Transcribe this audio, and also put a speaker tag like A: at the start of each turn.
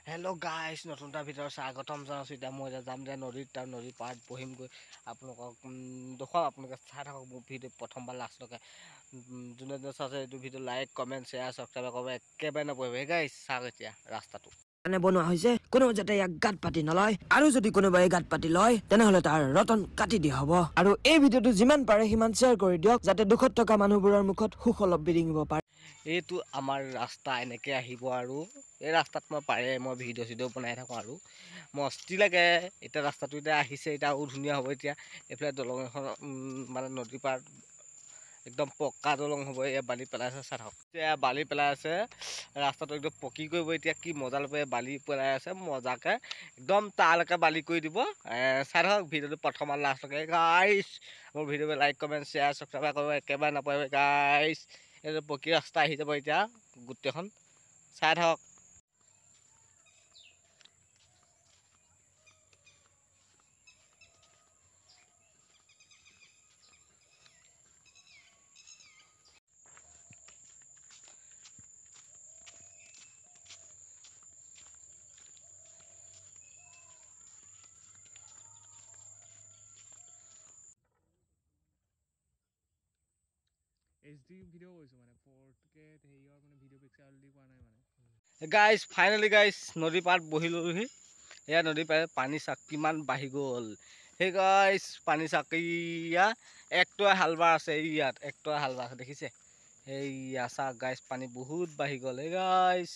A: Hello' গাইছ নতুন এটা ভিতৰত স্বাগতম জনাইছোঁ। এতিয়া মই যাম যে নদীৰ পাৰত বহিমগৈ আপোনালোকক দেখুৱাম। আপোনালোকে চাই থাকক মোৰ ভিডিঅ' প্ৰথমবাৰ লাষ্টলৈকে। যোনে যোনে চাইছে এইটো video' like comment share subscribe কৰিব একেবাৰে নপৰিব। সেই গাইছ চাওক এতিয়া ৰাস্তাটো
B: বনোৱা হৈছে, কোনো যাতে ইয়াক গাত পাতি নলয়, আৰু যদি কোনোবাই গাত পাতি লয় তেনেহলে তাৰ ৰতন কাটি দিয়া হ'ব। আৰু এই ভিডিঅ'টো যিমান পাৰে সিমান শ্বেয়াৰ কৰি দিয়ক, যাতে দুখত থকা মানুহবোৰৰ মুখত সুখ অলপ বিৰিঙিব পাৰে।
A: এইটো আমাৰ ৰাস্তা এনেকৈ আহিব, আৰু এই ৰাস্তাত মই ভিডিঅ' চিডিঅ' বনাই থাকোঁ আৰু মস্তি লাগে। এতিয়া ৰাস্তাটো এতিয়া আহিছে, এতিয়া আৰু ধুনীয়া হ'ব। এতিয়া এইফালে দলং এখন মানে নদীৰ পাৰত একদম পকা দলং হ'ব। এয়া বালি পেলাই আছে, চাই থাকক। এতিয়া বালি পেলাই আছে, ৰাস্তাটো একদম পকী কৰিব। এতিয়া কি মজা ল'ব, বালি পেলাই আছে মজাকৈ একদম তালৈকে বালি কৰি দিব। চাই থাকক ভিডিঅ'টো প্ৰথম আৰু লাষ্টলৈকে গাইছ। মোৰ ভিডিঅ'টো লাইক কমেণ্ট শ্বেয়াৰ ছাবস্ক্ৰাইব কৰিব একেবাৰে নাপাহৰিব গাইছ। এইটো পকী ৰাস্তা আহি যাব এতিয়া গোটেইখন, চাই থাকক।
C: HD ভিডিঅ' কৰিছোঁ মানে 4K হেৰিয়ৰ মানে ভিডিঅ' পিক্সাৰ দি কৰা নাই মানে।
A: গাইছ ফাইনেলি গাইছ নদী পাৰত বহি ল'লোহি। এয়া নদী পাৰত পানী চাক কিমান বাঢ়ি গ'ল। সেই গাইছ পানী চাক এয়া একটোৱা হালবাৰ আছে, ইয়াত একটোৱা হালবাৰ আছে দেখিছে। এইয়া চাক গাইছ পানী বহুত বাঢ়ি গ'ল। এই গাইছ